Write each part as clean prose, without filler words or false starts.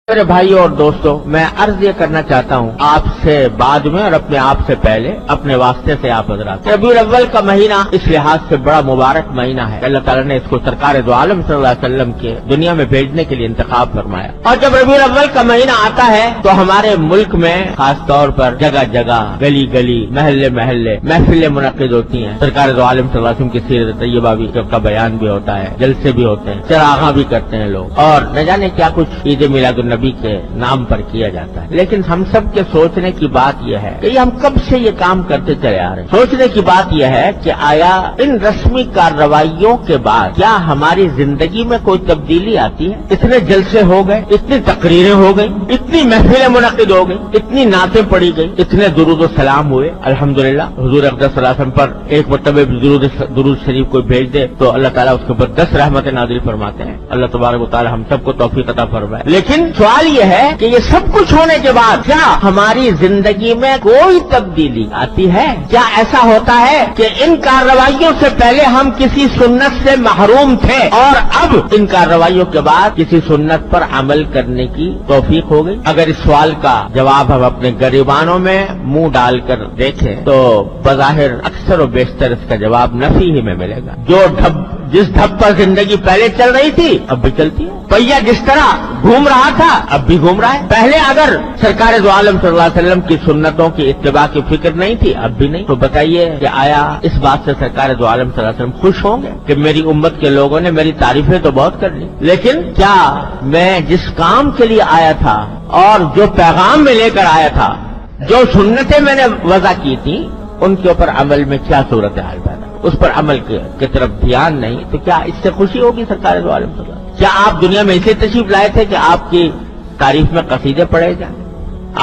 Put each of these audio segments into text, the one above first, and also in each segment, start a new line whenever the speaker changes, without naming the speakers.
میرے بھائیوں اور دوستوں، میں عرض یہ کرنا چاہتا ہوں آپ سے بعد میں اور اپنے آپ سے پہلے اپنے واسطے سے آپ حضرات، ربیع الاول کا مہینہ اس لحاظ سے بڑا مبارک مہینہ ہے۔ اللہ تعالیٰ نے اس کو سرکار دو عالم صلی اللہ علیہ وسلم کے دنیا میں بھیجنے کے لیے انتخاب فرمایا، اور جب ربیع الاول کا مہینہ آتا ہے تو ہمارے ملک میں خاص طور پر جگہ جگہ، گلی گلی، محلے محلے محفلیں منعقد ہوتی ہیں۔ سرکار دو عالم صلی اللہ علیہ وسلم کی سیرت طیبہ بھی کا بیان بھی ہوتا ہے، جلسے بھی ہوتے ہیں، چراغاں بھی کرتے ہیں لوگ، اور نہ جانے کیا کچھ عید میلاد النبی کے نام پر کیا جاتا ہے۔ لیکن ہم سب کے سوچنے کی بات یہ ہے کہ ہم کب سے یہ کام کرتے چلے آ رہے ہیں۔ سوچنے کی بات یہ ہے کہ آیا ان رسمی کارروائیوں کے بعد کیا ہماری زندگی میں کوئی تبدیلی آتی ہے؟ اتنے جلسے ہو گئے، اتنی تقریریں ہو گئی، اتنی محفلیں منعقد ہو گئی، اتنی نعتیں پڑھی گئی، اتنے درود و سلام ہوئے۔ الحمدللہ حضور اقدس صلی اللہ علیہ وسلم پر ایک مرتبہ درود شریف کوئی بھیج دے تو اللہ تعالیٰ اس کے اوپر 10 رحمتیں نازل فرماتے ہیں۔ اللہ تبارک و تعالیٰ ہم سب کو توفیق عطا فرمائے۔ لیکن سوال یہ ہے کہ یہ سب کچھ ہونے کے بعد کیا ہماری زندگی میں کوئی تبدیلی آتی ہے؟ کیا ایسا ہوتا ہے کہ ان کارروائیوں سے پہلے ہم کسی سنت سے محروم تھے اور اب ان کارروائیوں کے بعد کسی سنت پر عمل کرنے کی توفیق ہو گئی؟ اگر اس سوال کا جواب ہم اپنے گریبانوں میں منہ ڈال کر دیکھیں تو بظاہر اکثر و بیشتر اس کا جواب نفی ہی میں ملے گا۔ جس ڈھب پر زندگی پہلے چل رہی تھی اب بھی چلتی ہے، پہیا جس طرح گھوم رہا تھا اب بھی گھوم رہا ہے۔ پہلے اگر سرکار دو عالم صلی اللہ علیہ وسلم کی سنتوں کی اتباع کی فکر نہیں تھی اب بھی نہیں، تو بتائیے کہ آیا اس بات سے سرکار دو عالم صلی اللہ علیہ وسلم خوش ہوں گے کہ میری امت کے لوگوں نے میری تعریفیں تو بہت کر لی، لیکن کیا میں جس کام کے لیے آیا تھا اور جو پیغام میں لے کر آیا تھا، جو سنتیں میں نے وضع کی تھی، ان کے اوپر عمل میں کیا صورتحال پیدا، اس پر عمل کی طرف دھیان نہیں، تو کیا اس سے خوشی ہوگی سرکار دو عالم صلی اللہ علیہ وسلم؟ کیا آپ دنیا میں اسے تشریف لائے تھے کہ آپ کی تعریف میں قصیدے پڑھے جائیں؟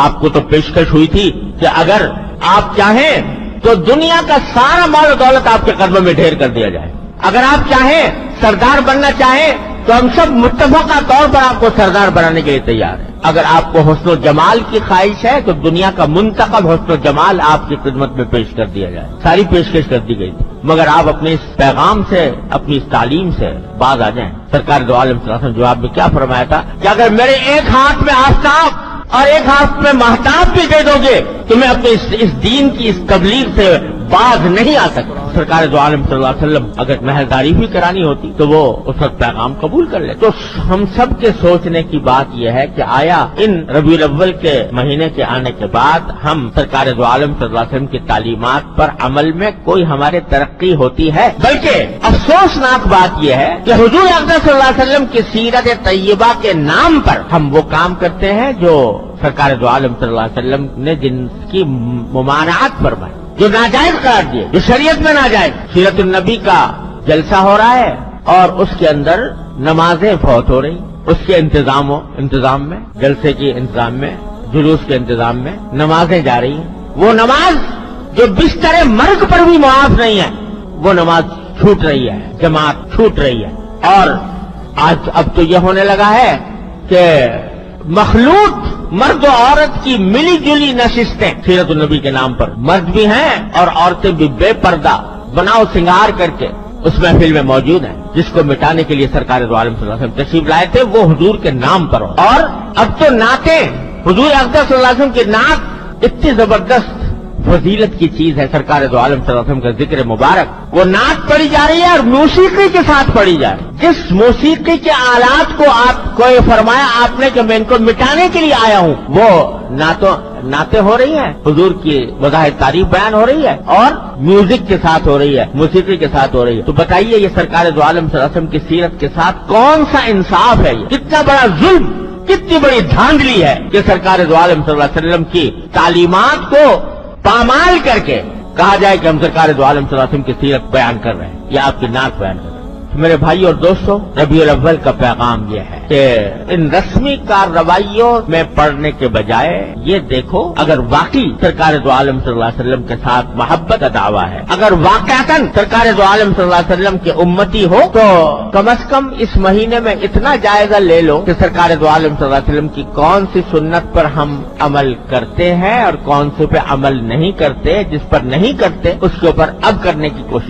آپ کو تو پیشکش ہوئی تھی کہ اگر آپ چاہیں تو دنیا کا سارا مال و دولت آپ کے قدموں میں ڈھیر کر دیا جائے، اگر آپ چاہیں سردار بننا چاہیں تو ہم سب متفقہ طور پر آپ کو سردار بنانے کے لیے تیار ہیں، اگر آپ کو حسن و جمال کی خواہش ہے تو دنیا کا منتخب حسن و جمال آپ کی خدمت میں پیش کر دیا جائے۔ ساری پیشکش کر دی گئی تھی، مگر آپ اپنے اس پیغام سے، اپنی اس تعلیم سے باز آ جائیں۔ سرکار دو عالم صلی اللہ علیہ وسلم جواب میں کیا فرمایا تھا کہ اگر میرے ایک ہاتھ میں آفتاب اور ایک ہاتھ میں مہتاب بھی دے دو گے تو میں اپنے اس دین کی اس تبلیغ سے باز نہیں آ سکتا۔ سرکار دو عالم صلی اللہ علیہ وسلم اگر محض بھی کرانی ہوتی تو وہ اس وقت پیغام قبول کر لے۔ تو ہم سب کے سوچنے کی بات یہ ہے کہ آیا ان ربیع الاول کے مہینے کے آنے کے بعد ہم سرکار دو عالم صلی اللہ علیہ وسلم کی تعلیمات پر عمل میں کوئی ہمارے ترقی ہوتی ہے؟ بلکہ افسوسناک بات یہ ہے کہ حضور اقدس صلی اللہ علیہ وسلم کی سیرت طیبہ کے نام پر ہم وہ کام کرتے ہیں جو سرکار دو عالم صلی اللہ علیہ وسلم نے جن کی ممانعت فرمائی، جو ناجائز قرار دیے، جو شریعت میں ناجائز۔ سیرت النبی کا جلسہ ہو رہا ہے اور اس کے اندر نمازیں فوت ہو رہی، اس کے انتظام میں، جلسے کے انتظام میں، جلوس کے انتظام میں نمازیں جا رہی ہیں۔ وہ نماز جو بستر مرگ پر بھی معاف نہیں ہے، وہ نماز چھوٹ رہی ہے، جماعت چھوٹ رہی ہے۔ اور آج اب تو یہ ہونے لگا ہے کہ مخلوط مرد و عورت کی ملی جلی نشستیں سیرت النبی کے نام پر، مرد بھی ہیں اور عورتیں بھی بے پردہ بناؤ سنگار کر کے اس محفل میں موجود ہیں، جس کو مٹانے کے لیے سرکار دو عالم صلی اللہ علیہ وسلم تشریف لائے تھے، وہ حضور کے نام پر ہو۔ اور اب تو نعتیں، حضور اقدس صلی اللہ علیہ وسلم کی نعت اتنی زبردست فضیلت کی چیز ہے، سرکار دو عالم صلی اللہ علیہ وسلم کا ذکر مبارک، وہ نعت پڑھی جا رہی ہے اور موسیقی کے ساتھ پڑھی جا رہی ہے۔ جس موسیقی کے آلات کو آپ کو فرمایا آپ نے کہ میں ان کو مٹانے کے لیے آیا ہوں، وہ نعتیں ہو رہی ہیں، حضور کی وضاحت تعریف بیان ہو رہی ہے اور میوزک کے ساتھ ہو رہی ہے، موسیقی کے ساتھ ہو رہی ہے۔ تو بتائیے یہ سرکار دو عالم صلی اللہ علیہ وسلم کی سیرت کے ساتھ کون سا انصاف ہے؟ یہ کتنا بڑا ظلم، کتنی بڑی دھاندلی ہے کہ سرکار دو عالم صلی اللہ علیہ وسلم کی تعلیمات کو پامال کر کے کہا جائے کہ ہم سرکار دو عالم صلی اللہ علیہ وسلم کی سیرت بیان کر رہے ہیں یا آپ کی نعت بیان کر رہے ہیں۔ میرے بھائی اور دوستوں، ربیع الاول کا پیغام یہ ہے کہ ان رسمی کارروائیوں میں پڑھنے کے بجائے یہ دیکھو اگر واقعی سرکار دو عالم صلی اللہ علیہ وسلم کے ساتھ محبت کا دعویٰ ہے، اگر واقعتاً سرکار دو عالم صلی اللہ علیہ وسلم کے امتی ہو تو کم از کم اس مہینے میں اتنا جائزہ لے لو کہ سرکار دو عالم صلی اللہ علیہ وسلم کی کون سی سنت پر ہم عمل کرتے ہیں اور کون سے پہ عمل نہیں کرتے، جس پر نہیں کرتے اس کے اوپر اب کرنے کی کوشش